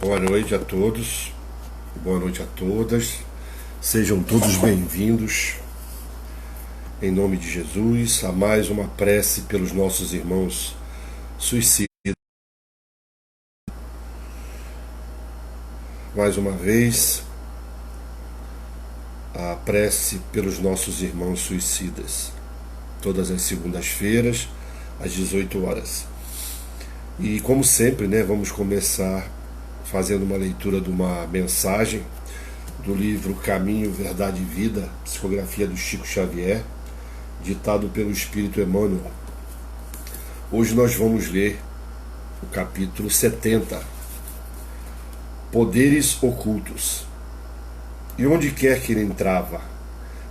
Boa noite a todos, boa noite a todas, sejam todos bem-vindos, em nome de Jesus, a mais uma prece pelos nossos irmãos suicidas. Mais uma vez, a prece pelos nossos irmãos suicidas, todas as segundas-feiras, às 18 horas. E como sempre, vamos começar fazendo uma leitura de uma mensagem do livro Caminho, Verdade e Vida, psicografia do Chico Xavier, ditado pelo Espírito Emmanuel. Hoje nós vamos ler o capítulo 70, Poderes Ocultos. E onde quer que ele entrava,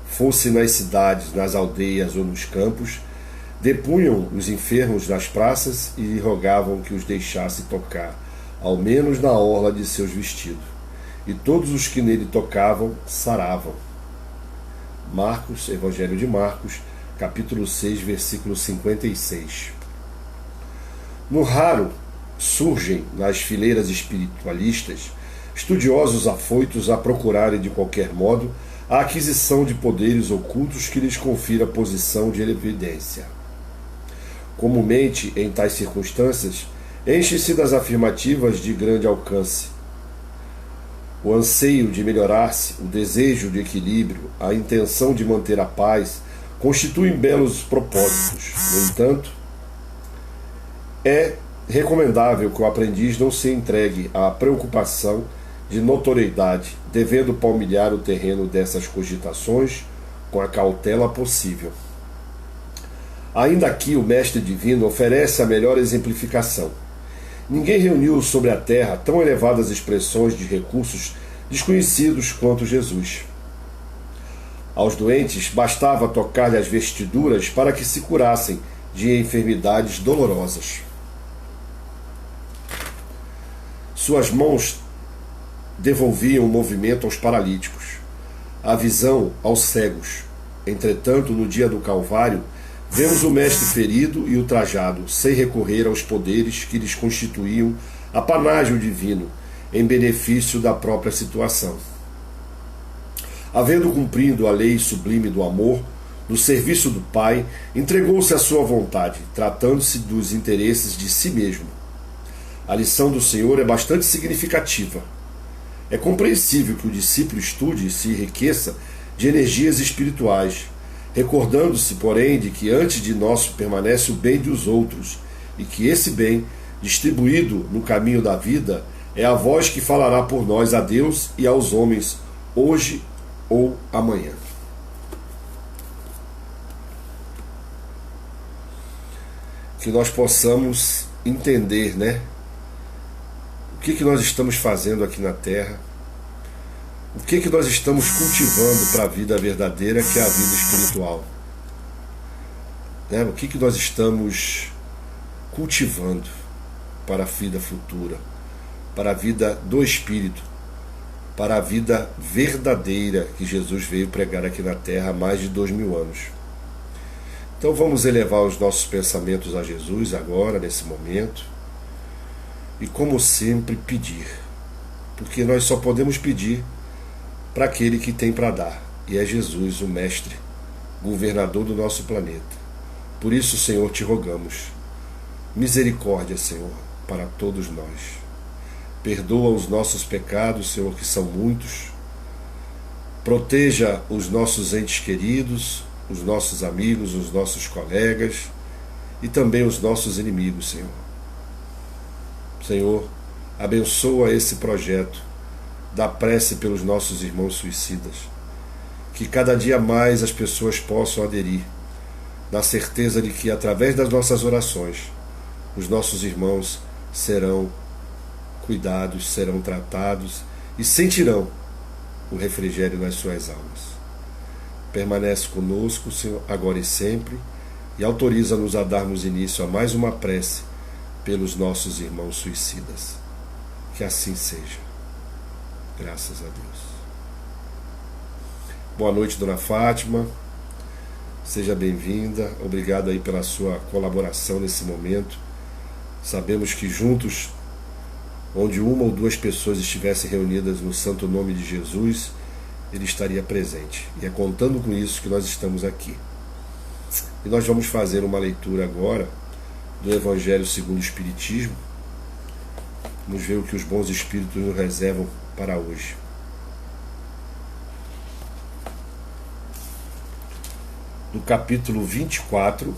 fosse nas cidades, nas aldeias ou nos campos, depunham os enfermos nas praças e lhe rogavam que os deixasse tocar, ao menos na orla de seus vestidos, e todos os que nele tocavam saravam. Marcos, Evangelho de Marcos, capítulo 6, versículo 56. No raro surgem nas fileiras espiritualistas estudiosos afoitos a procurarem de qualquer modo a aquisição de poderes ocultos que lhes confira posição de evidência. Comumente, em tais circunstâncias, enche-se das afirmativas de grande alcance. O anseio de melhorar-se, o desejo de equilíbrio, a intenção de manter a paz constituem belos propósitos. No entanto, é recomendável que o aprendiz não se entregue à preocupação de notoriedade, devendo palmilhar o terreno dessas cogitações com a cautela possível. Ainda aqui o Mestre Divino oferece a melhor exemplificação. Ninguém reuniu sobre a terra tão elevadas expressões de recursos desconhecidos quanto Jesus. Aos doentes bastava tocar-lhe as vestiduras para que se curassem de enfermidades dolorosas. Suas mãos devolviam o movimento aos paralíticos, a visão aos cegos. Entretanto, no dia do Calvário, vemos o Mestre ferido e ultrajado, sem recorrer aos poderes que lhes constituíam apanágio divino, em benefício da própria situação. Havendo cumprido a lei sublime do amor, no serviço do Pai, entregou-se à sua vontade, tratando-se dos interesses de si mesmo. A lição do Senhor é bastante significativa. É compreensível que o discípulo estude e se enriqueça de energias espirituais, recordando-se, porém, de que antes de nós permanece o bem dos outros, e que esse bem, distribuído no caminho da vida, é a voz que falará por nós a Deus e aos homens, hoje ou amanhã. Que nós possamos entender, o que nós estamos fazendo aqui na Terra, o que nós estamos cultivando para a vida verdadeira, que é a vida espiritual. O que nós estamos cultivando para a vida futura, para a vida do Espírito, para a vida verdadeira que Jesus veio pregar aqui na Terra há mais de 2000 anos. Então vamos elevar os nossos pensamentos a Jesus agora, nesse momento, e como sempre pedir, porque nós só podemos pedir para aquele que tem para dar, e é Jesus, o Mestre, governador do nosso planeta. Por isso, Senhor, te rogamos, misericórdia, Senhor, para todos nós. Perdoa os nossos pecados, Senhor, que são muitos. Proteja os nossos entes queridos, os nossos amigos, os nossos colegas e também os nossos inimigos, Senhor. Senhor, abençoa esse projeto da prece pelos nossos irmãos suicidas, que cada dia mais as pessoas possam aderir, na certeza de que através das nossas orações os nossos irmãos serão cuidados, serão tratados e sentirão o refrigério nas suas almas. Permanece conosco, Senhor, agora e sempre, e autoriza-nos a darmos início a mais uma prece pelos nossos irmãos suicidas. Que assim seja. Graças a Deus. Boa noite, Dona Fátima. Seja bem-vinda. Obrigado aí pela sua colaboração nesse momento. Sabemos que juntos onde uma ou duas pessoas estivessem reunidas no santo nome de Jesus, Ele estaria presente. E é contando com isso que nós estamos aqui. E nós vamos fazer uma leitura agora do Evangelho segundo o Espiritismo. Vamos ver o que os bons espíritos nos reservam para hoje. Do capítulo 24,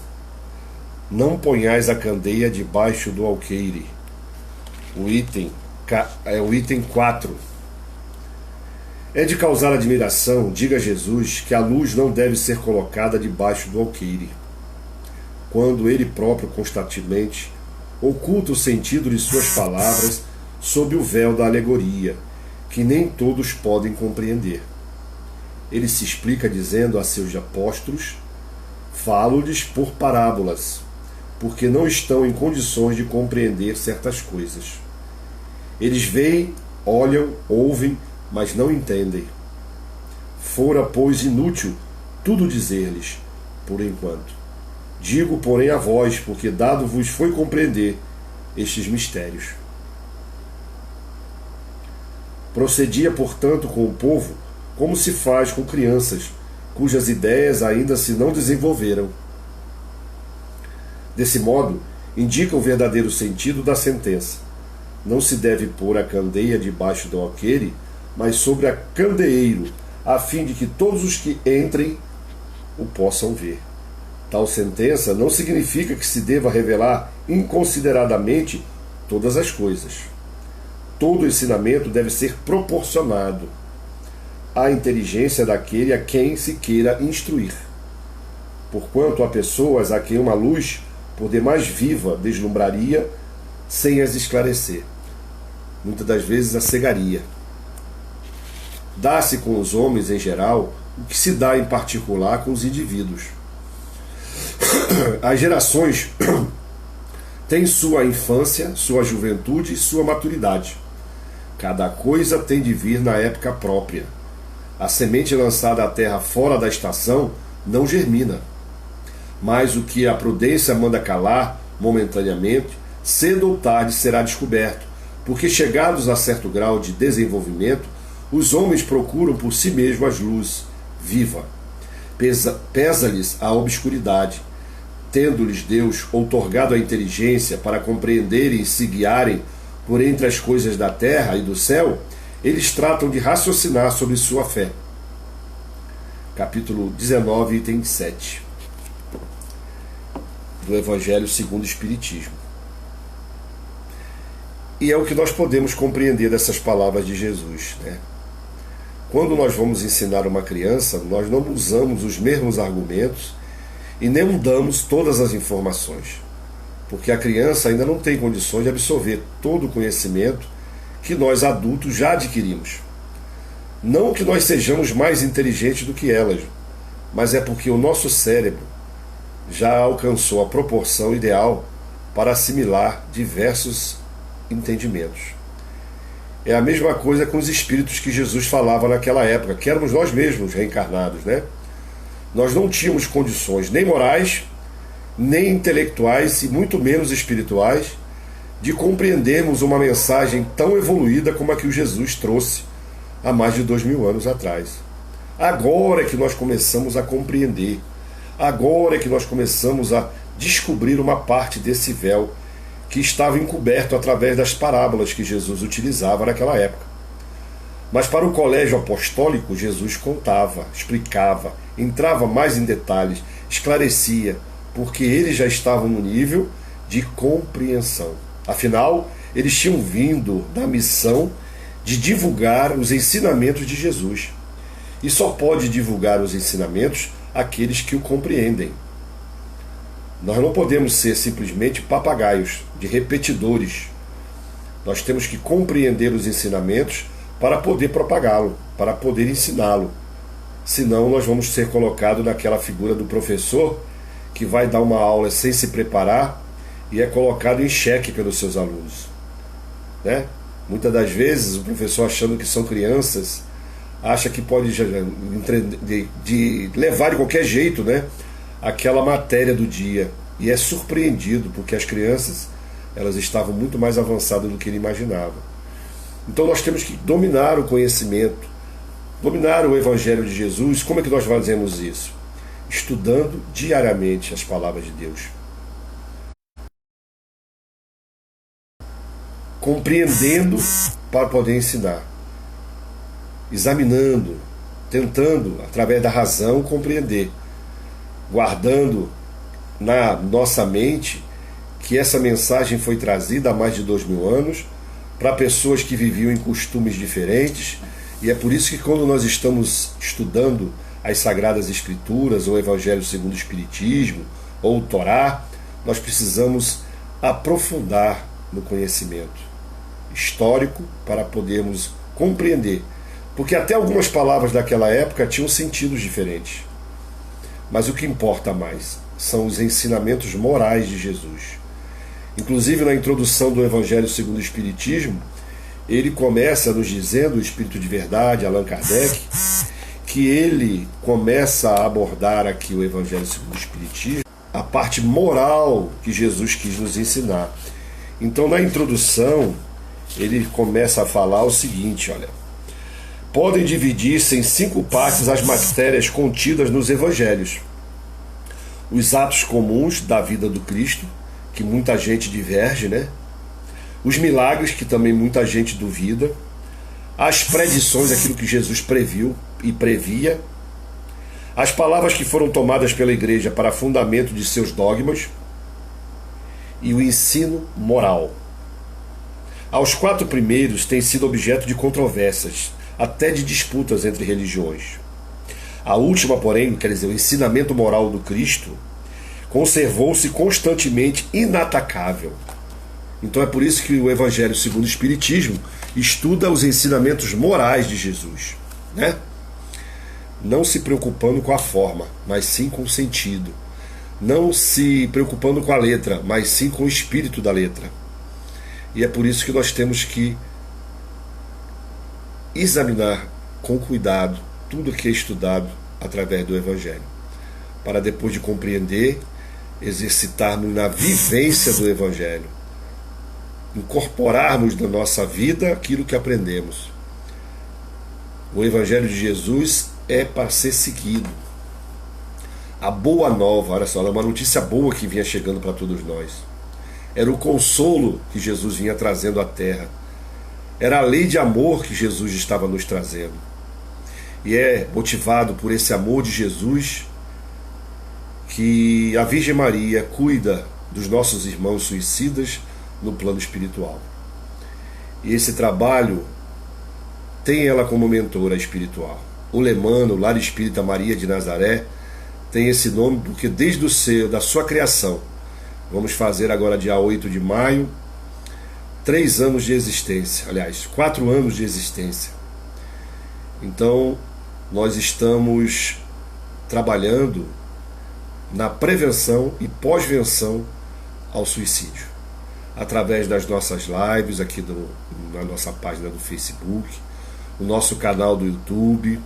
não ponhais a candeia debaixo do alqueire. O item 4. É de causar admiração, diga Jesus, que a luz não deve ser colocada debaixo do alqueire, quando ele próprio constantemente oculta o sentido de suas palavras sob o véu da alegoria, que nem todos podem compreender. Ele se explica dizendo a seus apóstolos: falo-lhes por parábolas, porque não estão em condições de compreender certas coisas. Eles veem, olham, ouvem, mas não entendem. Fora, pois, inútil tudo dizer-lhes, por enquanto. Digo, porém, a vós, porque dado vos foi compreender estes mistérios. Procedia, portanto, com o povo como se faz com crianças, cujas ideias ainda se não desenvolveram. Desse modo, indica o verdadeiro sentido da sentença. Não se deve pôr a candeia debaixo do alqueire, mas sobre a candeeiro, a fim de que todos os que entrem o possam ver. Tal sentença não significa que se deva revelar inconsideradamente todas as coisas. Todo ensinamento deve ser proporcionado à inteligência daquele a quem se queira instruir. Porquanto há pessoas a quem uma luz, por demais viva, deslumbraria sem as esclarecer. Muitas das vezes a cegaria. Dá-se com os homens em geral o que se dá em particular com os indivíduos. As gerações têm sua infância, sua juventude e sua maturidade. Cada coisa tem de vir na época própria. A semente lançada à terra fora da estação não germina. Mas o que a prudência manda calar, momentaneamente, cedo ou tarde será descoberto, porque chegados a certo grau de desenvolvimento, os homens procuram por si mesmos as luzes viva. Pesa-lhes a obscuridade. Tendo-lhes Deus outorgado a inteligência para compreenderem e se guiarem por entre as coisas da terra e do céu, eles tratam de raciocinar sobre sua fé. Capítulo 19, item 7 do Evangelho segundo o Espiritismo. E é o que nós podemos compreender dessas palavras de Jesus, né? Quando nós vamos ensinar uma criança, nós não usamos os mesmos argumentos e nem damos todas as informações, porque a criança ainda não tem condições de absorver todo o conhecimento que nós adultos já adquirimos. Não que nós sejamos mais inteligentes do que elas, mas é porque o nosso cérebro já alcançou a proporção ideal para assimilar diversos entendimentos. É a mesma coisa com os espíritos que Jesus falava naquela época, que éramos nós mesmos reencarnados, né? Nós não tínhamos condições nem morais, nem intelectuais e muito menos espirituais de compreendermos uma mensagem tão evoluída como a que o Jesus trouxe há mais de 2000 anos atrás. Agora é que nós começamos a compreender, agora é que nós começamos a descobrir uma parte desse véu que estava encoberto através das parábolas que Jesus utilizava naquela época. Mas para o colégio apostólico, Jesus contava, explicava, entrava mais em detalhes, esclarecia, porque eles já estavam no nível de compreensão. Afinal, eles tinham vindo da missão de divulgar os ensinamentos de Jesus. E só pode divulgar os ensinamentos aqueles que o compreendem. Nós não podemos ser simplesmente papagaios, de repetidores. Nós temos que compreender os ensinamentos para poder propagá-lo, para poder ensiná-lo. Senão nós vamos ser colocados naquela figura do professor que vai dar uma aula sem se preparar e é colocado em xeque pelos seus alunos, né? Muitas das vezes o professor, achando que são crianças, acha que pode levar de qualquer jeito, né, aquela matéria do dia, e é surpreendido porque as crianças elas estavam muito mais avançadas do que ele imaginava. Então nós temos que dominar o conhecimento, dominar o Evangelho de Jesus. Como é que nós fazemos isso? Estudando diariamente as palavras de Deus. Compreendendo para poder ensinar. Examinando, tentando, através da razão, compreender. Guardando na nossa mente que essa mensagem foi trazida há mais de 2000 anos para pessoas que viviam em costumes diferentes, e é por isso que quando nós estamos estudando as Sagradas Escrituras, ou o Evangelho segundo o Espiritismo, ou o Torá, nós precisamos aprofundar no conhecimento histórico para podermos compreender, porque até algumas palavras daquela época tinham sentidos diferentes. Mas o que importa mais são os ensinamentos morais de Jesus. Inclusive, na introdução do Evangelho segundo o Espiritismo, ele começa nos dizendo, o Espírito de Verdade, Allan Kardec, que ele começa a abordar aqui o Evangelho segundo o Espiritismo, a parte moral que Jesus quis nos ensinar. Então, na introdução, ele começa a falar o seguinte, olha: podem dividir-se em 5 partes as matérias contidas nos Evangelhos. Os atos comuns da vida do Cristo, que muita gente diverge, né? Os milagres, que também muita gente duvida. As predições, aquilo que Jesus previu e previa. As palavras que foram tomadas pela igreja para fundamento de seus dogmas. E o ensino moral. Aos 4 primeiros têm sido objeto de controvérsias, até de disputas entre religiões. A última, porém, quer dizer, o ensinamento moral do Cristo, conservou-se constantemente inatacável. Então é por isso que o Evangelho segundo o Espiritismo estuda os ensinamentos morais de Jesus, né? Não se preocupando com a forma, mas sim com o sentido. Não se preocupando com a letra, mas sim com o espírito da letra. E é por isso que nós temos que examinar com cuidado tudo que é estudado através do Evangelho, para depois de compreender, exercitarmos na vivência do Evangelho, incorporarmos na nossa vida aquilo que aprendemos. O Evangelho de Jesus é para ser seguido. A boa nova, olha só, era uma notícia boa que vinha chegando para todos nós. Era o consolo que Jesus vinha trazendo à terra. Era a lei de amor que Jesus estava nos trazendo. E é motivado por esse amor de Jesus que a Virgem Maria cuida dos nossos irmãos suicidas no plano espiritual. E esse trabalho tem ela como mentora espiritual. O Lemano, o Lar Espírita Maria de Nazaré, tem esse nome porque desde da sua criação, vamos fazer agora dia 8 de maio, 3 anos de existência, aliás, 4 anos de existência. Então, nós estamos trabalhando na prevenção e pós-venção ao suicídio, através das nossas lives aqui na nossa página do Facebook, no nosso canal do YouTube.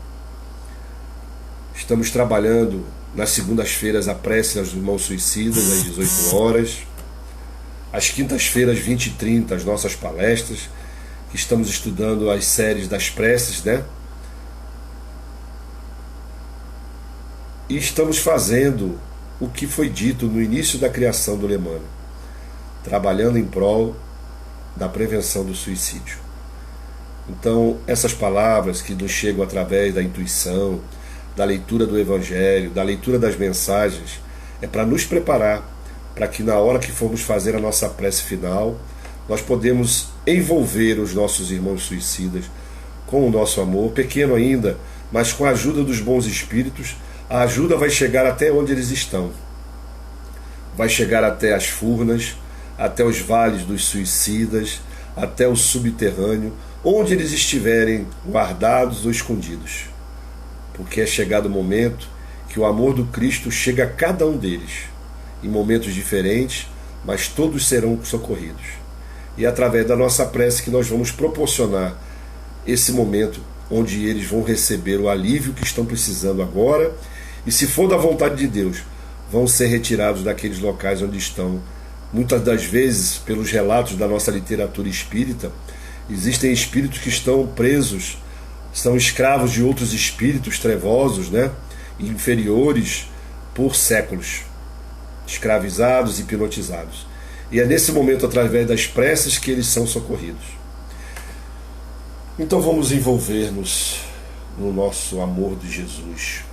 Estamos trabalhando nas segundas-feiras a prece aos irmãos suicidas, às 18 horas. Às quintas-feiras, 20h30, as nossas palestras, que estamos estudando as séries das preces, né? E estamos fazendo o que foi dito no início da criação do Lemano, trabalhando em prol da prevenção do suicídio. Então, essas palavras que nos chegam através da intuição, da leitura do Evangelho, da leitura das mensagens, é para nos preparar para que na hora que formos fazer a nossa prece final, nós podemos envolver os nossos irmãos suicidas com o nosso amor, pequeno ainda, mas com a ajuda dos bons espíritos. A ajuda vai chegar até onde eles estão. Vai chegar até as furnas, até os vales dos suicidas, até o subterrâneo, onde eles estiverem guardados ou escondidos. Porque é chegado o momento que o amor do Cristo chega a cada um deles, em momentos diferentes, mas todos serão socorridos. E é através da nossa prece que nós vamos proporcionar esse momento onde eles vão receber o alívio que estão precisando agora, e se for da vontade de Deus, vão ser retirados daqueles locais onde estão Muitas das vezes, pelos relatos da nossa literatura espírita, existem espíritos que estão presos, são escravos de outros espíritos trevosos, né, inferiores, por séculos, escravizados e hipnotizados. E é nesse momento, através das preces, que eles são socorridos. Então vamos envolver-nos no nosso amor de Jesus.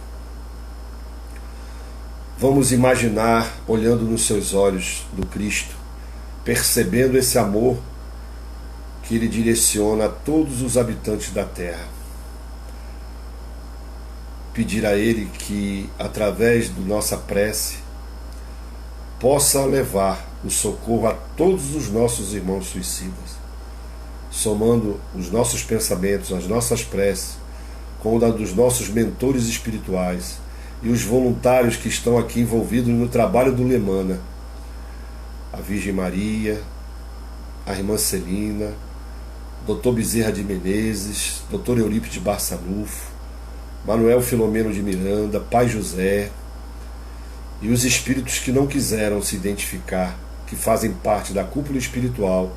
Vamos imaginar, olhando nos seus olhos do Cristo, percebendo esse amor que Ele direciona a todos os habitantes da terra. Pedir a Ele que, através da nossa prece, possa levar o socorro a todos os nossos irmãos suicidas, somando os nossos pensamentos, as nossas preces, com o dos nossos mentores espirituais e os voluntários que estão aqui envolvidos no trabalho do Lemana, a Virgem Maria, a Irmã Celina, Dr. Bezerra de Menezes, Dr. Eurípides Barçanufo, Manuel Filomeno de Miranda, Pai José, e os espíritos que não quiseram se identificar, que fazem parte da cúpula espiritual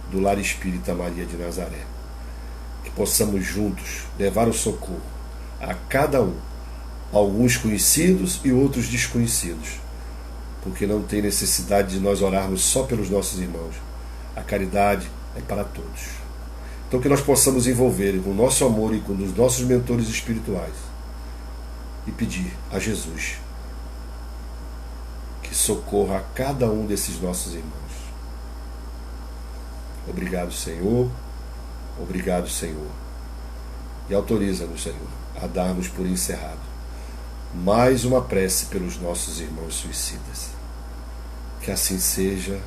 do Lar Espírita Maria de Nazaré. Que possamos juntos levar o socorro a cada um, alguns conhecidos e outros desconhecidos, porque não tem necessidade de nós orarmos só pelos nossos irmãos. A caridade é para todos. Então que nós possamos envolver com o nosso amor e com os nossos mentores espirituais e pedir a Jesus que socorra a cada um desses nossos irmãos. Obrigado, Senhor. Obrigado, Senhor. E autoriza-nos, Senhor, a darmos por encerrado mais uma prece pelos nossos irmãos suicidas. Que assim seja,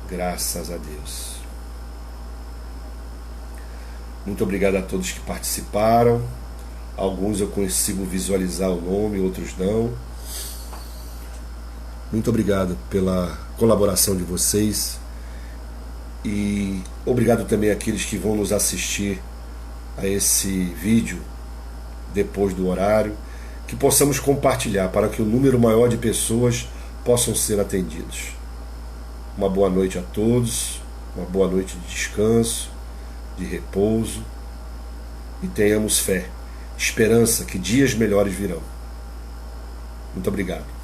graças a Deus. Muito obrigado a todos que participaram. Alguns eu consigo visualizar o nome, outros não. Muito obrigado pela colaboração de vocês. E obrigado também àqueles que vão nos assistir a esse vídeo depois do horário. Que possamos compartilhar para que o número maior de pessoas possam ser atendidos. Uma boa noite a todos. Uma boa noite de descanso, de repouso, e tenhamos fé, esperança que dias melhores virão. Muito obrigado.